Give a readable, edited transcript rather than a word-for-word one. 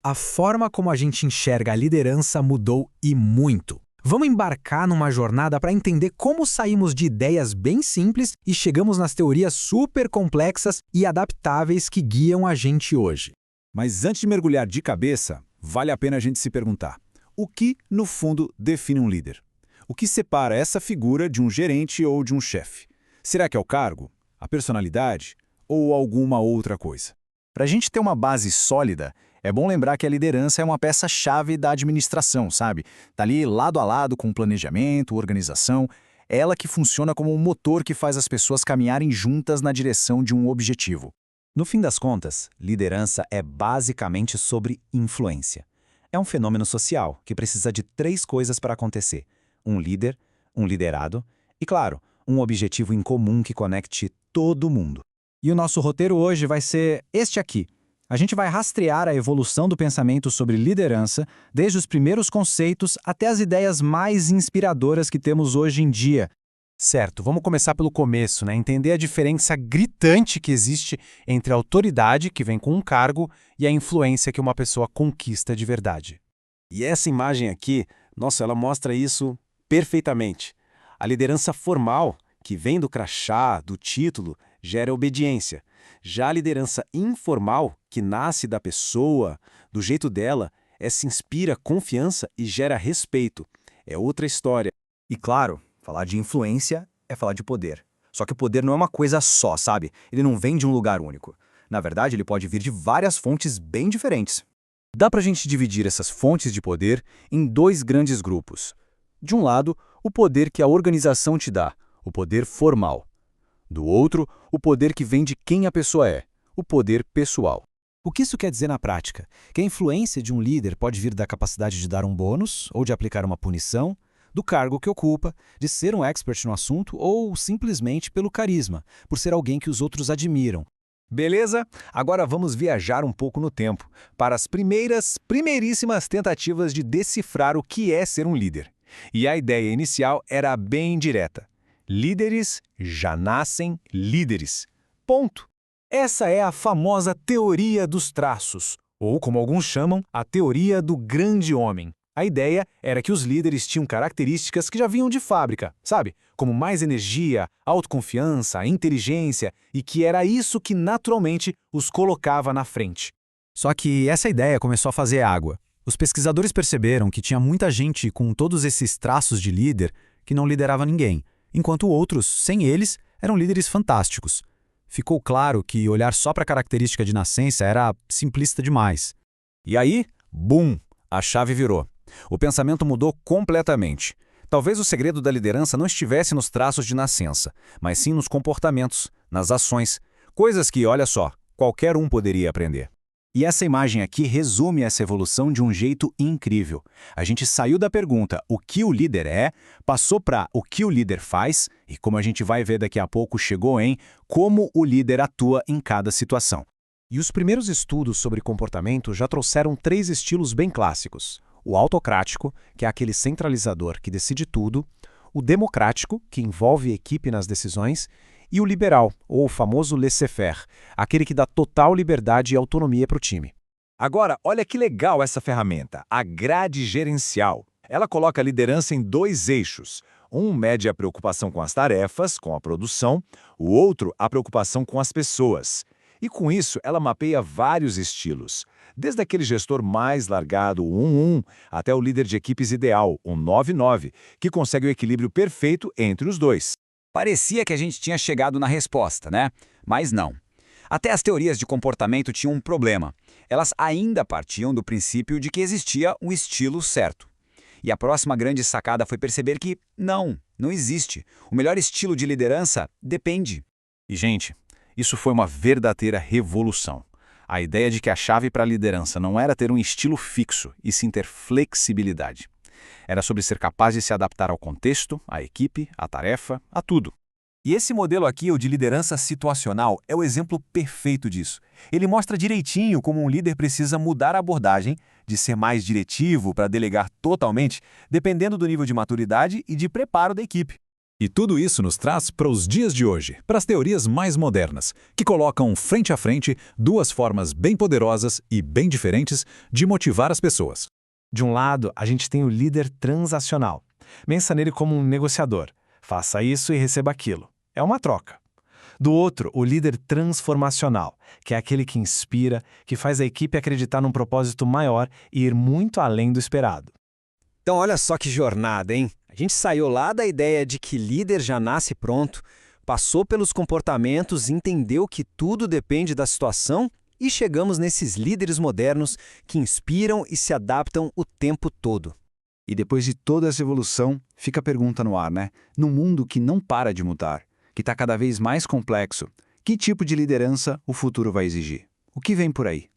A forma como a gente enxerga a liderança mudou e muito. Vamos embarcar numa jornada para entender como saímos de ideias bem simples e chegamos nas teorias super complexas e adaptáveis que guiam a gente hoje. Mas antes de mergulhar de cabeça, vale a pena a gente se perguntar: o que, no fundo, define um líder? O que separa essa figura de um gerente ou de um chefe? Será que é o cargo, a personalidade ou alguma outra coisa? Para a gente ter uma base sólida, é bom lembrar que a liderança é uma peça-chave da administração, sabe? Tá ali lado a lado com o planejamento, organização. É ela que funciona como um motor que faz as pessoas caminharem juntas na direção de um objetivo. No fim das contas, liderança é basicamente sobre influência. É um fenômeno social que precisa de três coisas para acontecer: um líder, um liderado e, claro, um objetivo em comum que conecte todo mundo. E o nosso roteiro hoje vai ser este aqui. A gente vai rastrear a evolução do pensamento sobre liderança, desde os primeiros conceitos até as ideias mais inspiradoras que temos hoje em dia. Certo, vamos começar pelo começo, né? Entender a diferença gritante que existe entre a autoridade, que vem com um cargo, e a influência que uma pessoa conquista de verdade. E essa imagem aqui, nossa, ela mostra isso perfeitamente. A liderança formal, que vem do crachá, do título, gera obediência. Já a liderança informal, que nasce da pessoa, do jeito dela, essa inspira confiança e gera respeito. É outra história. E claro, falar de influência é falar de poder. Só que o poder não é uma coisa só, sabe? Ele não vem de um lugar único. Na verdade, ele pode vir de várias fontes bem diferentes. Dá pra gente dividir essas fontes de poder em dois grandes grupos. De um lado, o poder que a organização te dá, o poder formal. Do outro, o poder que vem de quem a pessoa é, o poder pessoal. O que isso quer dizer na prática? Que a influência de um líder pode vir da capacidade de dar um bônus ou de aplicar uma punição, do cargo que ocupa, de ser um expert no assunto ou simplesmente pelo carisma, por ser alguém que os outros admiram. Beleza? Agora vamos viajar um pouco no tempo, para as primeiríssimas tentativas de decifrar o que é ser um líder. E a ideia inicial era bem direta. Líderes já nascem líderes. Ponto. Essa é a famosa teoria dos traços, ou como alguns chamam, a teoria do grande homem. A ideia era que os líderes tinham características que já vinham de fábrica, sabe? Como mais energia, autoconfiança, inteligência, e que era isso que naturalmente os colocava na frente. Só que essa ideia começou a fazer água. Os pesquisadores perceberam que tinha muita gente com todos esses traços de líder que não liderava ninguém, enquanto outros, sem eles, eram líderes fantásticos. Ficou claro que olhar só para a característica de nascença era simplista demais. E aí, bum, a chave virou. O pensamento mudou completamente. Talvez o segredo da liderança não estivesse nos traços de nascença, mas sim nos comportamentos, nas ações, coisas que, olha só, qualquer um poderia aprender. E essa imagem aqui resume essa evolução de um jeito incrível. A gente saiu da pergunta o que o líder é, passou para o que o líder faz e, como a gente vai ver daqui a pouco, chegou em como o líder atua em cada situação. E os primeiros estudos sobre comportamento já trouxeram três estilos bem clássicos: o autocrático, que é aquele centralizador que decide tudo; o democrático, que envolve a equipe nas decisões; e o liberal, ou o famoso laissez-faire, aquele que dá total liberdade e autonomia para o time. Agora, olha que legal essa ferramenta, a grade gerencial. Ela coloca a liderança em dois eixos. Um mede a preocupação com as tarefas, com a produção, o outro a preocupação com as pessoas. E com isso, ela mapeia vários estilos, desde aquele gestor mais largado, o 1-1, até o líder de equipes ideal, o 9-9, que consegue o equilíbrio perfeito entre os dois. Parecia que a gente tinha chegado na resposta, né? Mas não. Até as teorias de comportamento tinham um problema. Elas ainda partiam do princípio de que existia um estilo certo. E a próxima grande sacada foi perceber que não existe. O melhor estilo de liderança depende. E, gente, isso foi uma verdadeira revolução. A ideia de que a chave para a liderança não era ter um estilo fixo, e sim ter flexibilidade. Era sobre ser capaz de se adaptar ao contexto, à equipe, à tarefa, a tudo. E esse modelo aqui, o de liderança situacional, é o exemplo perfeito disso. Ele mostra direitinho como um líder precisa mudar a abordagem, de ser mais diretivo para delegar totalmente, dependendo do nível de maturidade e de preparo da equipe. E tudo isso nos traz para os dias de hoje, para as teorias mais modernas, que colocam frente a frente duas formas bem poderosas e bem diferentes de motivar as pessoas. De um lado, a gente tem o líder transacional. Pensa nele como um negociador. Faça isso e receba aquilo. É uma troca. Do outro, o líder transformacional, que é aquele que inspira, que faz a equipe acreditar num propósito maior e ir muito além do esperado. Então olha só que jornada, hein? A gente saiu lá da ideia de que líder já nasce pronto, passou pelos comportamentos, entendeu que tudo depende da situação e chegamos nesses líderes modernos que inspiram e se adaptam o tempo todo. E depois de toda essa evolução, fica a pergunta no ar, né? Num mundo que não para de mudar, que está cada vez mais complexo, que tipo de liderança o futuro vai exigir? O que vem por aí?